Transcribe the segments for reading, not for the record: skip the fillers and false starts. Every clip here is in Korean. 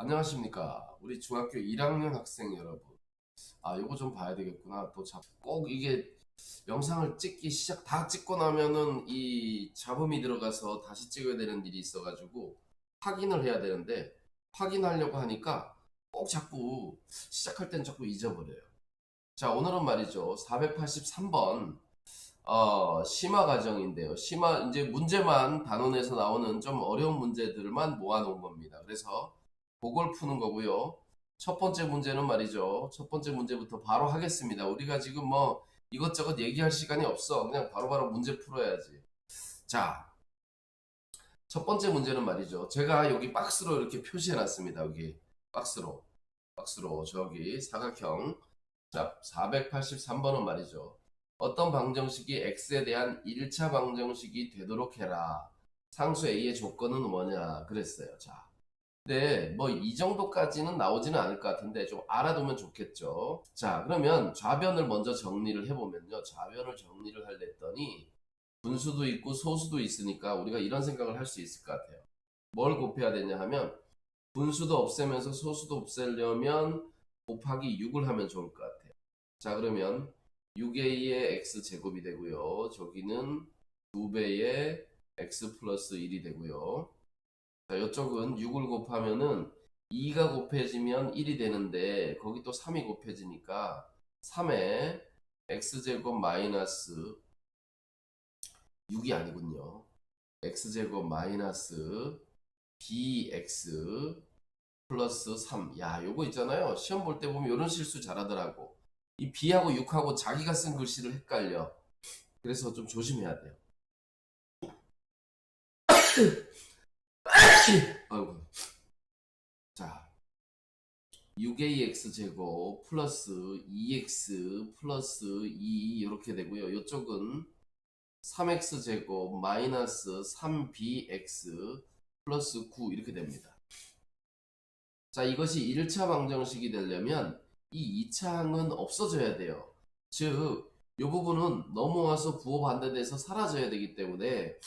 안녕하십니까. 우리 중학교 1학년 학생 여러분. 요거 좀 봐야 되겠구나. 꼭 이게 영상을 다 찍고 나면은 이 잡음이 들어가서 다시 찍어야 되는 일이 있어가지고 확인을 해야 되는데 확인하려고 하니까 꼭 자꾸 시작할 땐 자꾸 잊어버려요. 자, 오늘은 말이죠. 483번 심화 과정인데요. 이제 문제만 단원에서 나오는 좀 어려운 문제들만 모아놓은 겁니다. 그래서 그걸 푸는 거고요. 첫 번째 문제는 말이죠. 첫 번째 문제부터 바로 하겠습니다. 우리가 지금 뭐 이것저것 얘기할 시간이 없어. 그냥 바로바로 문제 풀어야지. 자, 첫 번째 문제는 말이죠. 제가 여기 박스로 이렇게 표시해 놨습니다. 여기 박스로 저기 사각형. 자, 483번은 말이죠. 어떤 방정식이 x에 대한 1차 방정식이 되도록 해라. 상수 a의 조건은 뭐냐 그랬어요. 자, 근데 뭐 이 정도까지는 나오지는 않을 것 같은데 좀 알아두면 좋겠죠. 자, 그러면 좌변을 먼저 정리를 해보면요. 좌변을 정리를 하려 했더니 분수도 있고 소수도 있으니까 우리가 이런 생각을 할 수 있을 것 같아요. 뭘 곱해야 되냐 하면 분수도 없애면서 소수도 없애려면 곱하기 6을 하면 좋을 것 같아요. 자, 그러면 6a의 x제곱이 되고요. 저기는 2배의 x 플러스 1이 되고요. 자, 이쪽은 6을 곱하면은 2가 곱해지면 1이 되는데 거기 또 3이 곱해지니까 3에 x제곱 마이너스 6이 아니군요. x제곱 마이너스 bx 플러스 3. 야, 요거 있잖아요. 시험 볼 때 보면 이런 실수 잘하더라고. 이 b하고 6하고 자기가 쓴 글씨를 헷갈려. 그래서 좀 조심해야 돼요. 아이고. 자, 6ax 제곱 플러스 2x 플러스 2 이렇게 되고요. 이쪽은 3x 제곱 마이너스 3bx 플러스 9 이렇게 됩니다. 자, 이것이 1차 방정식이 되려면 이 2차 항은 없어져야 돼요. 즉, 이 부분은 넘어와서 부호 반대돼서 사라져야 되기 때문에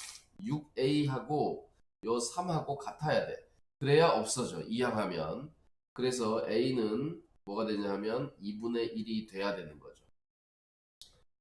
6a하고 요 3하고 같아야 돼. 그래야 없어져. 이항하면. 그래서 a는 뭐가 되냐 하면 2분의 1이 돼야 되는 거죠.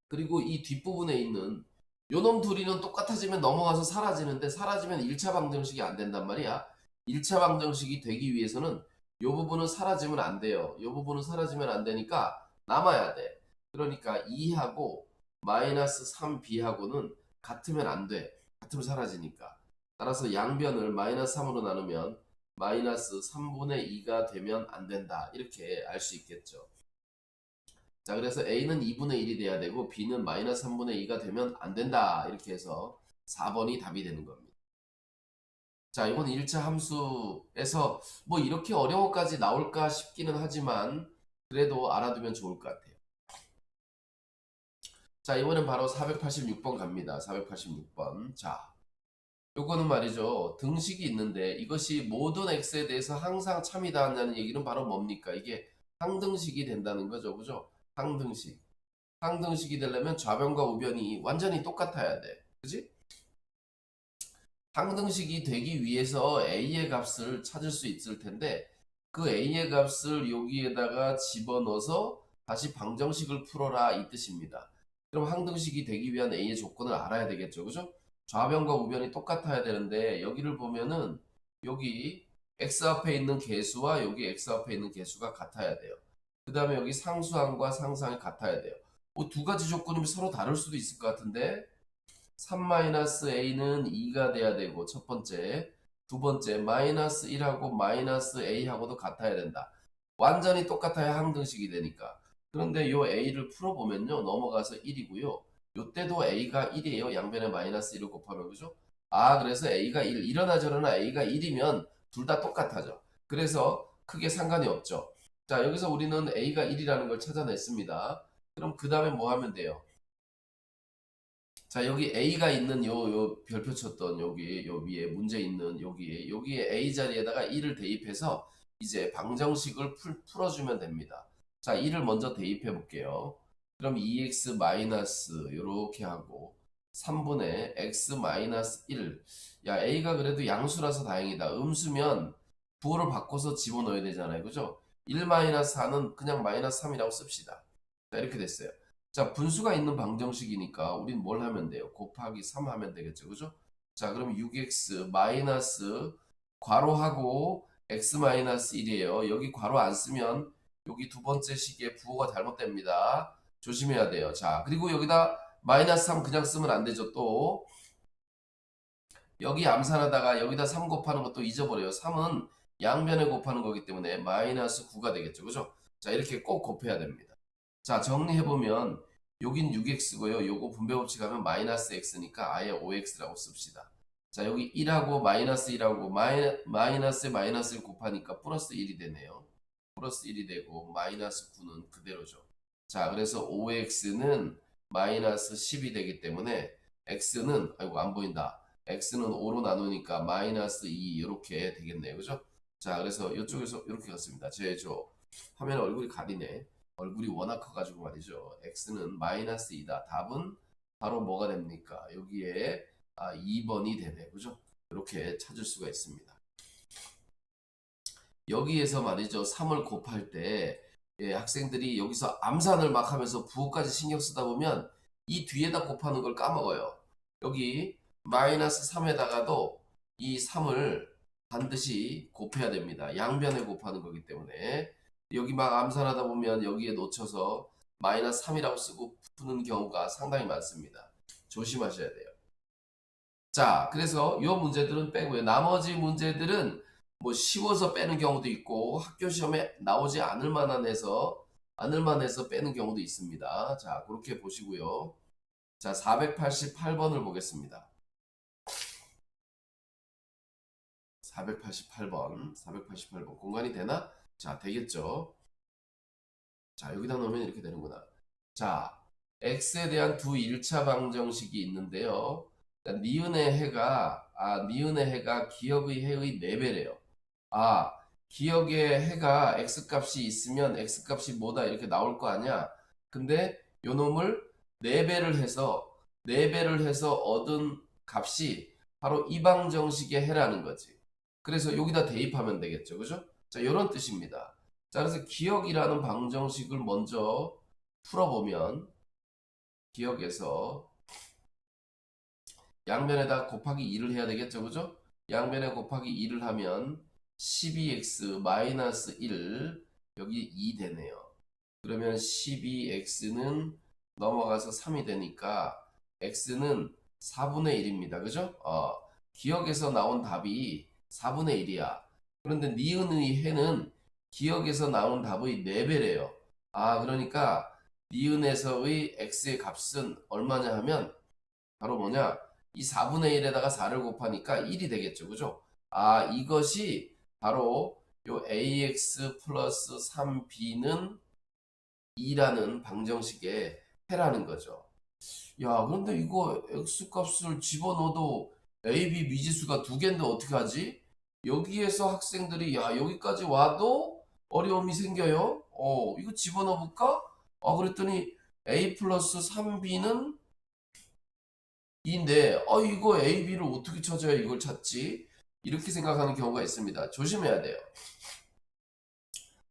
그리고 이 뒷부분에 있는 요놈 둘이는 똑같아지면 넘어가서 사라지는데 사라지면 1차 방정식이 안 된단 말이야. 1차 방정식이 되기 위해서는 요 부분은 사라지면 안 돼요. 요 부분은 사라지면 안 되니까 남아야 돼. 그러니까 2하고 마이너스 3b하고는 같으면 안 돼. 같으면 사라지니까. 따라서 양변을 마이너스 3으로 나누면 마이너스 3분의 2가 되면 안 된다. 이렇게 알 수 있겠죠. 자, 그래서 A는 2분의 1이 돼야 되고 B는 마이너스 3분의 2가 되면 안 된다. 이렇게 해서 4번이 답이 되는 겁니다. 자, 이건 1차 함수에서 뭐 이렇게 어려워까지 나올까 싶기는 하지만 그래도 알아두면 좋을 것 같아요. 자, 이번엔 바로 486번 갑니다. 486번. 자, 요거는 말이죠. 등식이 있는데 이것이 모든 x에 대해서 항상 참이다 한다는 얘기는 바로 뭡니까? 이게 항등식이 된다는 거죠. 그죠? 항등식. 항등식이 되려면 좌변과 우변이 완전히 똑같아야 돼. 그지? 항등식이 되기 위해서 a의 값을 찾을 수 있을 텐데 그 a의 값을 여기에다가 집어넣어서 다시 방정식을 풀어라 이 뜻입니다. 그럼 항등식이 되기 위한 a의 조건을 알아야 되겠죠. 그죠? 좌변과 우변이 똑같아야 되는데 여기를 보면은 여기 x 앞에 있는 개수와 여기 x 앞에 있는 개수가 같아야 돼요. 그 다음에 여기 상수항과 상수항이 같아야 돼요. 두 가지 조건이면 서로 다를 수도 있을 것 같은데 3-a는 2가 돼야 되고 첫 번째, 두 번째 마이너스 1하고 마이너스 a하고도 같아야 된다. 완전히 똑같아야 항등식이 되니까. 그런데 요 a를 풀어보면요. 넘어가서 1이고요. 요때도 a가 1이에요. 양변에 마이너스 1을 곱하면 그죠? 그래서 a가 1. 이러나 저러나 a가 1이면 둘 다 똑같아져. 그래서 크게 상관이 없죠. 자, 여기서 우리는 a가 1이라는 걸 찾아냈습니다. 그럼 그 다음에 뭐 하면 돼요? 자, 여기 A가 있는 요 별표 쳤던 여기 요 위에 문제 있는 여기에 A 자리에다가 1을 대입해서 이제 방정식을 풀어주면 됩니다. 자, 1을 먼저 대입해 볼게요. 그럼 2x 마이너스 요렇게 하고 3분의 x 마이너스 1. 야, A가 그래도 양수라서 다행이다. 음수면 부호를 바꿔서 집어넣어야 되잖아요. 그죠? 1-4는 그냥 -3이라고 씁시다. 자, 이렇게 됐어요. 자, 분수가 있는 방정식이니까 우린 뭘 하면 돼요? 곱하기 3 하면 되겠죠. 그죠? 자, 그럼 6x 마이너스 괄호하고 x-1이에요. 여기 괄호 안 쓰면 여기 두 번째 식의 부호가 잘못됩니다. 조심해야 돼요. 자, 그리고 여기다 -3 그냥 쓰면 안 되죠. 또 여기 암산하다가 여기다 3 곱하는 것도 잊어버려요. 3은 양변에 곱하는 거기 때문에 -9가 되겠죠. 그죠? 자, 이렇게 꼭 곱해야 됩니다. 자, 정리해보면 여긴 6x고요. 요거 분배법칙 하면 -x니까 아예 5x라고 씁시다. 자, 여기 1하고 -1하고 마이너스에 마이너스를 곱하니까 플러스 1이 되네요. 플러스 1이 되고 -9는 그대로죠. 자, 그래서 5x는 -10이 되기 때문에 x는 아이고 안 보인다. x는 5로 나누니까 -2 이렇게 되겠네요. 그죠? 자, 그래서 이쪽에서 이렇게 갔습니다. 저 화면에 얼굴이 가리네. 얼굴이 워낙 커가지고 말이죠. x는 -2다. 답은 바로 뭐가 됩니까? 여기에 2번이 되네. 그죠? 이렇게 찾을 수가 있습니다. 여기에서 말이죠. 3을 곱할 때 학생들이 여기서 암산을 막 하면서 부호까지 신경 쓰다 보면 이 뒤에다 곱하는 걸 까먹어요. 여기 -3에다가도 이 3을 반드시 곱해야 됩니다. 양변에 곱하는 거기 때문에 여기 막 암산하다 보면 여기에 놓쳐서 -3이라고 쓰고 푸는 경우가 상당히 많습니다. 조심하셔야 돼요. 자, 그래서 이 문제들은 빼고요. 나머지 문제들은 뭐 쉬워서 빼는 경우도 있고 학교 시험에 나오지 않을 만해서 빼는 경우도 있습니다. 자, 그렇게 보시고요. 자, 488번을 보겠습니다. 488번 공간이 되나? 자, 되겠죠. 자, 여기다 넣으면 이렇게 되는구나. 자, x에 대한 두 1차 방정식이 있는데요. 니은의 해가 기억의 해의 4배래요. 기억의 해가 x값이 있으면 x값이 뭐다 이렇게 나올 거 아니야. 근데 요 놈을 4배를 해서 얻은 값이 바로 이 방정식의 해라는 거지. 그래서 여기다 대입하면 되겠죠. 그죠? 자, 요런 뜻입니다. 자, 그래서 기억이라는 방정식을 먼저 풀어보면 기억에서 양변에다 곱하기 2를 해야 되겠죠. 그죠? 양변에 곱하기 2를 하면 12x-1 여기 2 되네요. 그러면 12x는 넘어가서 3이 되니까 x는 4분의 1입니다. 그죠? 기억에서 나온 답이 4분의 1이야. 그런데 니은의 해는 기억에서 나온 답의 4배래요. 그러니까 니은에서의 x의 값은 얼마냐 하면 바로 뭐냐? 이 4분의 1에다가 4를 곱하니까 1이 되겠죠. 그죠? 이것이 바로 요 ax 플러스 3b는 2라는 방정식의 해라는 거죠. 야, 그런데 이거 x 값을 집어넣어도 a, b 미지수가 두 개인데 어떻게 하지? 여기에서 학생들이 야, 여기까지 와도 어려움이 생겨요. 이거 집어넣어 볼까? 그랬더니 a 플러스 3b는 2인데 이거 a, b를 어떻게 찾아야 이걸 찾지? 이렇게 생각하는 경우가 있습니다. 조심해야 돼요.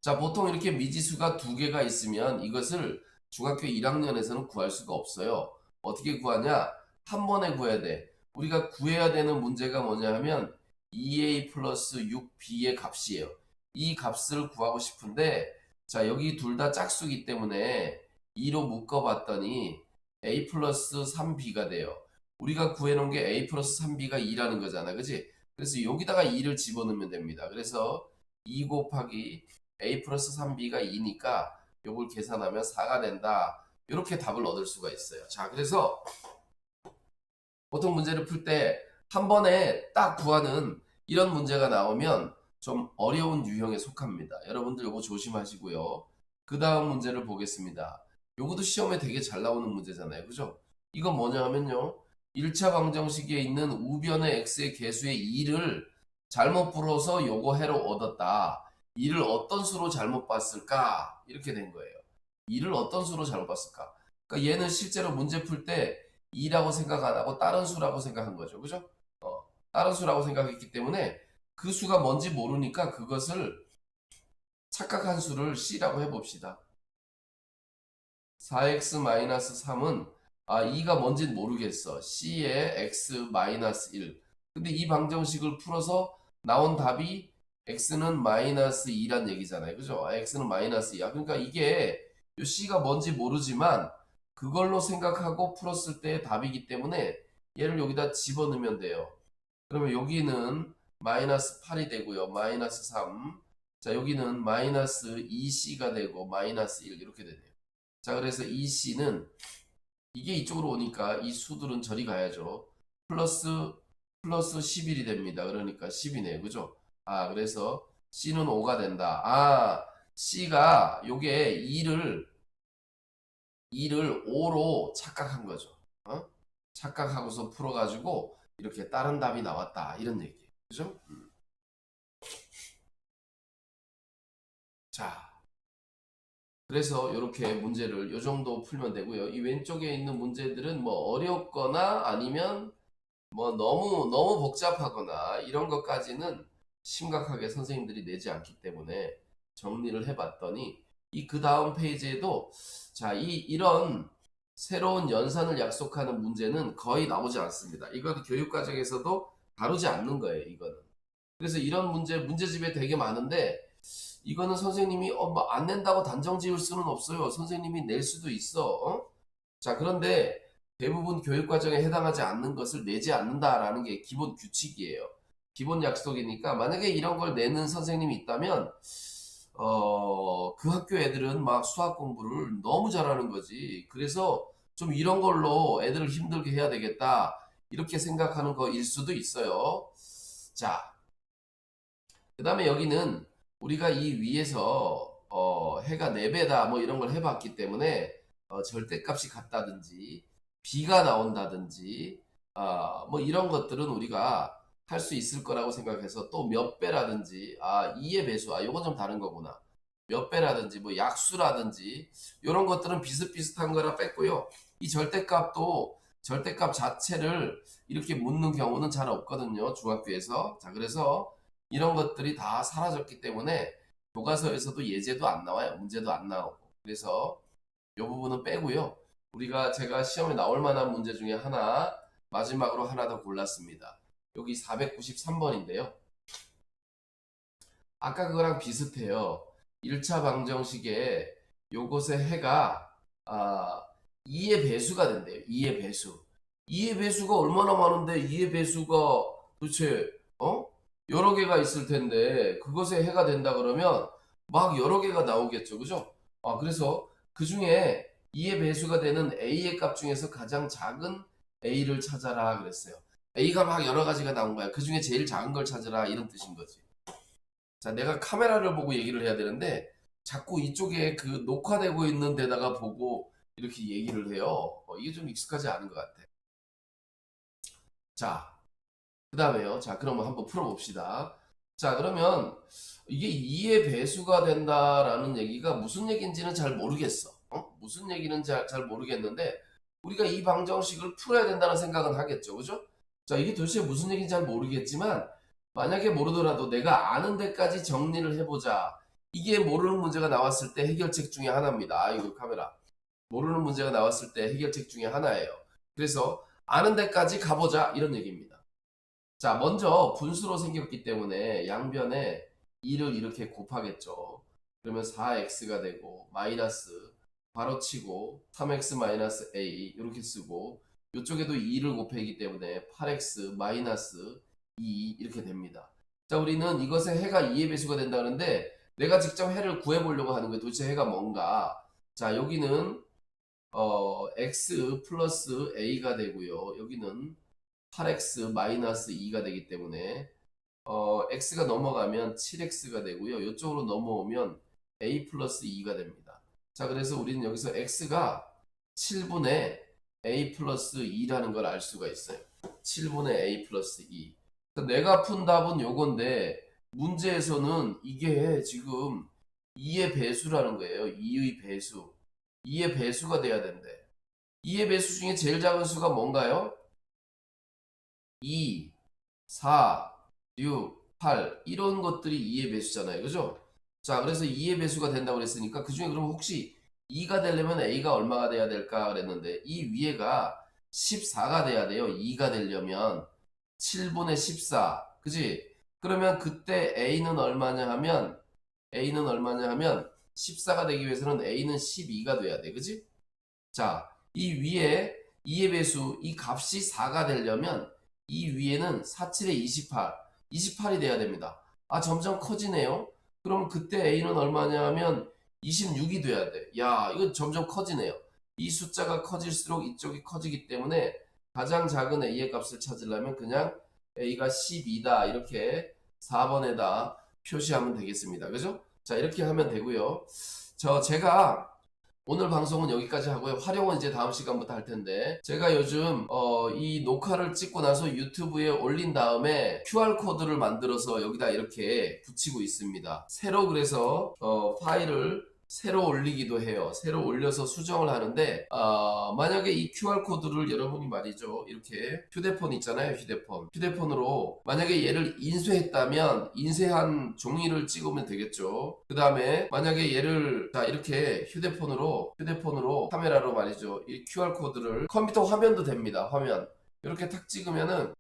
자, 보통 이렇게 미지수가 두 개가 있으면 이것을 중학교 1학년에서는 구할 수가 없어요. 어떻게 구하냐? 한 번에 구해야 돼. 우리가 구해야 되는 문제가 뭐냐 하면 2a 플러스 6b의 값이에요. 이 값을 구하고 싶은데 자, 여기 둘 다 짝수기 때문에 2로 묶어봤더니 a 플러스 3b가 돼요. 우리가 구해놓은 게 a 플러스 3b가 2라는 거잖아. 그지? 그래서 여기다가 2를 집어넣으면 됩니다. 그래서 2 곱하기 a 플러스 3b가 2니까 요걸 계산하면 4가 된다. 이렇게 답을 얻을 수가 있어요. 자, 그래서 보통 문제를 풀 때 한 번에 딱 구하는 이런 문제가 나오면 좀 어려운 유형에 속합니다. 여러분들 요거 조심하시고요. 그 다음 문제를 보겠습니다. 요것도 시험에 되게 잘 나오는 문제잖아요. 그죠? 이건 뭐냐 하면요. 1차 방정식에 있는 우변의 x의 개수의 2를 잘못 풀어서 요거 해로 얻었다. 2를 어떤 수로 잘못 봤을까? 이렇게 된 거예요. 2를 어떤 수로 잘못 봤을까? 그러니까 얘는 실제로 문제 풀 때 2라고 생각 안 하고 다른 수라고 생각한 거죠. 그죠? 다른 수라고 생각했기 때문에 그 수가 뭔지 모르니까 그것을 착각한 수를 C라고 해봅시다. 4x-3은 2가 뭔지는 모르겠어. C에 x-1. 근데 이 방정식을 풀어서 나온 답이 x는 -2란 얘기잖아요. 그죠? x는 -2야. 그러니까 이게 요 C가 뭔지 모르지만 그걸로 생각하고 풀었을 때의 답이기 때문에 얘를 여기다 집어넣으면 돼요. 그러면 여기는 -8이 되고요. -3. 자, 여기는 -2c가 되고 -1 이렇게 되네요. 자, 그래서 이 C는 이게 이쪽으로 오니까 이 수들은 저리 가야죠. 플러스 11이 됩니다. 그러니까 10이네요. 그죠? 그래서 C는 5가 된다. C가 요게 2를 5로 착각한 거죠. 착각하고서 풀어가지고 이렇게 다른 답이 나왔다. 이런 얘기예요. 그죠? 자, 그래서 이렇게 문제를 요 정도 풀면 되고요. 이 왼쪽에 있는 문제들은 뭐 어렵거나 아니면 뭐 너무 복잡하거나 이런 것까지는 심각하게 선생님들이 내지 않기 때문에 정리를 해봤더니 이 그 다음 페이지에도 자, 이런 새로운 연산을 약속하는 문제는 거의 나오지 않습니다. 이건 교육과정에서도 다루지 않는 거예요, 이거는. 그래서 이런 문제집에 되게 많은데 이거는 선생님이 뭐안 낸다고 단정 지을 수는 없어요. 선생님이 낼 수도 있어. 자, 그런데 대부분 교육과정에 해당하지 않는 것을 내지 않는다라는 게 기본 규칙이에요. 기본 약속이니까 만약에 이런 걸 내는 선생님이 있다면 그 학교 애들은 막 수학 공부를 너무 잘하는 거지. 그래서 좀 이런 걸로 애들을 힘들게 해야 되겠다. 이렇게 생각하는 거일 수도 있어요. 자, 그 다음에 여기는 우리가 이 위에서 해가 4배다 뭐 이런 걸 해봤기 때문에 절대값이 같다든지 B가 나온다든지 뭐 이런 것들은 우리가 할 수 있을 거라고 생각해서 또 몇 배라든지 2의 배수 요건 좀 다른 거구나. 몇 배라든지 뭐 약수라든지 이런 것들은 비슷비슷한 거라 뺐고요. 이 절대값도 절대값 자체를 이렇게 묻는 경우는 잘 없거든요. 중학교에서. 자, 그래서 이런 것들이 다 사라졌기 때문에 교과서에서도 예제도 안 나와요. 문제도 안 나오고. 그래서 이 부분은 빼고요. 제가 시험에 나올 만한 문제 중에 하나, 마지막으로 하나 더 골랐습니다. 여기 493번인데요. 아까 그거랑 비슷해요. 1차 방정식에 요것의 해가 2의 배수가 된대요. 2의 배수. 2의 배수가 얼마나 많은데 2의 배수가 도대체 여러 개가 있을 텐데 그것에 해가 된다 그러면 막 여러 개가 나오겠죠. 그죠? 그래서 그 중에 2의 배수가 되는 a의 값 중에서 가장 작은 a를 찾아라 그랬어요. a가 막 여러 가지가 나온 거야. 그 중에 제일 작은 걸 찾으라 이런 뜻인 거지. 자, 내가 카메라를 보고 얘기를 해야 되는데 자꾸 이쪽에 그 녹화되고 있는 데다가 보고 이렇게 얘기를 해요. 이게 좀 익숙하지 않은 것 같아. 자, 그 다음에요. 자, 그러면 한번 풀어봅시다. 자, 그러면 이게 2의 배수가 된다라는 얘기가 무슨 얘기인지는 잘 모르겠어. 무슨 얘기는 잘 모르겠는데 우리가 이 방정식을 풀어야 된다는 생각은 하겠죠. 그죠? 자, 이게 도대체 무슨 얘기인지 잘 모르겠지만 만약에 모르더라도 내가 아는 데까지 정리를 해보자. 이게 모르는 문제가 나왔을 때 해결책 중에 하나입니다. 이거 카메라. 모르는 문제가 나왔을 때 해결책 중에 하나예요. 그래서 아는 데까지 가보자 이런 얘기입니다. 자, 먼저 분수로 생겼기 때문에 양변에 2를 이렇게 곱하겠죠. 그러면 4x가 되고 마이너스 바로 치고 3x a 이렇게 쓰고 이쪽에도 2를 곱하기 때문에 8x 마이너스 2 이렇게 됩니다. 자, 우리는 이것의 해가 2의 배수가 된다는데 내가 직접 해를 구해보려고 하는 거예요. 도대체 해가 뭔가. 자, 여기는 x 플러스 a가 되고요. 여기는 8x 마이너스 2가 되기 때문에 x가 넘어가면 7x가 되고요. 이쪽으로 넘어오면 a 플러스 2가 됩니다. 자, 그래서 우리는 여기서 x가 7분의 a 플러스 2라는 걸 알 수가 있어요. 7분의 a 플러스 2. 내가 푼 답은 요건데 문제에서는 이게 지금 2의 배수라는 거예요. 2의 배수. 2의 배수가 돼야 된대. 2의 배수 중에 제일 작은 수가 뭔가요? 2, 4, 6, 8 이런 것들이 2의 배수잖아요. 그죠? 자, 그래서 2의 배수가 된다고 그랬으니까 그 중에 그럼 혹시 2가 되려면 a가 얼마가 돼야 될까 그랬는데 이 위에가 14가 돼야 돼요. 2가 되려면 7분의 14. 그지? 그러면 그때 a는 얼마냐 하면 14가 되기 위해서는 a는 12가 돼야 돼. 그지? 자, 이 위에 2의 배수 이 값이 4가 되려면 이 위에는 4, 7에 28, 28이 돼야 됩니다. 아, 점점 커지네요. 그럼 그때 a는 얼마냐 하면 26이 돼야 돼. 야, 이건 점점 커지네요. 이 숫자가 커질수록 이쪽이 커지기 때문에 가장 작은 a의 값을 찾으려면 그냥 a가 12다 이렇게 4번에다 표시하면 되겠습니다. 그죠? 자, 이렇게 하면 되고요. 제가 오늘 방송은 여기까지 하고요. 활용은 이제 다음 시간부터 할 텐데 제가 요즘 이 녹화를 찍고 나서 유튜브에 올린 다음에 QR코드를 만들어서 여기다 이렇게 붙이고 있습니다. 새로 그래서 파일을 새로 올리기도 해요. 새로 올려서 수정을 하는데 만약에 이 QR코드를 여러분이 말이죠. 이렇게 휴대폰 있잖아요. 휴대폰으로 만약에 얘를 인쇄했다면 인쇄한 종이를 찍으면 되겠죠. 그 다음에 만약에 얘를 자 이렇게 휴대폰으로 카메라로 말이죠. 이 QR코드를 컴퓨터 화면도 됩니다. 화면 이렇게 탁 찍으면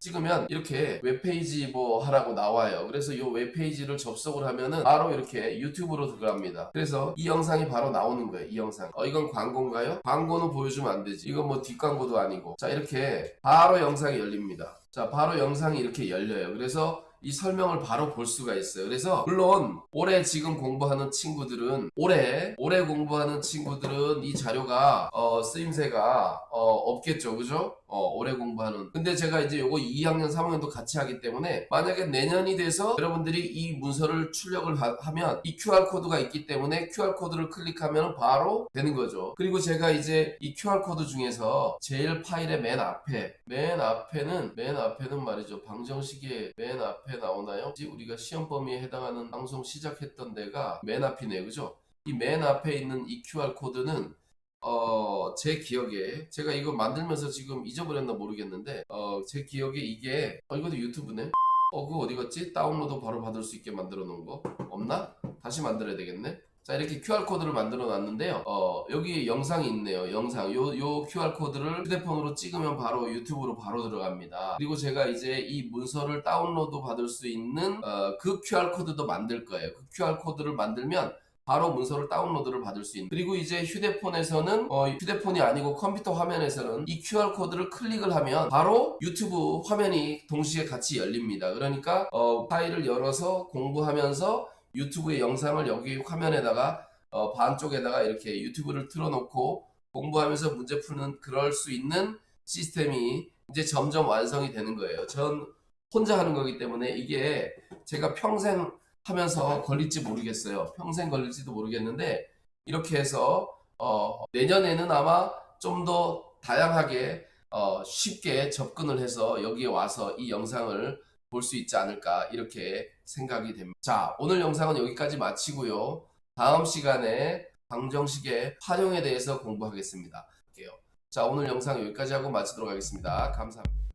이렇게 웹페이지 뭐 하라고 나와요. 그래서 이 웹페이지를 접속을 하면은 바로 이렇게 유튜브로 들어갑니다. 그래서 이 영상이 바로 나오는 거예요. 이 영상. 이건 광고인가요? 광고는 보여주면 안 되지. 이건 뭐 뒷광고도 아니고. 자, 이렇게 바로 영상이 열립니다. 자, 바로 영상이 이렇게 열려요. 그래서 이 설명을 바로 볼 수가 있어요. 그래서 물론 올해 지금 공부하는 친구들은 올해 공부하는 친구들은 이 자료가 쓰임새가 없겠죠. 그죠? 올해 공부하는. 근데 제가 이제 요거 2학년 3학년도 같이 하기 때문에 만약에 내년이 돼서 여러분들이 이 문서를 출력을 하면 이 QR코드가 있기 때문에 QR코드를 클릭하면 바로 되는 거죠. 그리고 제가 이제 이 QR코드 중에서 제일 파일의 맨 앞에는 말이죠. 방정식의 맨 앞에 나오나요? 우리가 시험 범위에 해당하는 방송 시작했던 데가 맨 앞이네요. 그죠? 이 맨 앞에 있는 이 QR코드는 제 기억에 제가 이거 만들면서 지금 잊어버렸나 모르겠는데 제 기억에 이게 이것도 유튜브네. 그거 어디 갔지? 다운로드 바로 받을 수 있게 만들어 놓은 거 없나? 다시 만들어야 되겠네. 자, 이렇게 QR코드를 만들어 놨는데요. 여기 영상이 있네요. 영상. 요 QR코드를 휴대폰으로 찍으면 바로 유튜브로 바로 들어갑니다. 그리고 제가 이제 이 문서를 다운로드 받을 수 있는 그 QR코드도 만들 거예요. 그 QR코드를 만들면 바로 문서를 다운로드를 받을 수 있는. 그리고 이제 휴대폰에서는 휴대폰이 아니고 컴퓨터 화면에서는 이 QR코드를 클릭을 하면 바로 유튜브 화면이 동시에 같이 열립니다. 그러니까 파일을 열어서 공부하면서 유튜브의 영상을 여기 화면에다가 반쪽에다가 이렇게 유튜브를 틀어놓고 공부하면서 문제 푸는 그럴 수 있는 시스템이 이제 점점 완성이 되는 거예요. 전 혼자 하는 거기 때문에 이게 제가 평생 하면서 걸릴지 모르겠어요. 평생 걸릴지도 모르겠는데 이렇게 해서 내년에는 아마 좀 더 다양하게 쉽게 접근을 해서 여기에 와서 이 영상을 볼 수 있지 않을까 이렇게 생각이 됩니다. 자, 오늘 영상은 여기까지 마치고요. 다음 시간에 방정식의 활용에 대해서 공부하겠습니다. 자, 오늘 영상 여기까지 하고 마치도록 하겠습니다. 감사합니다.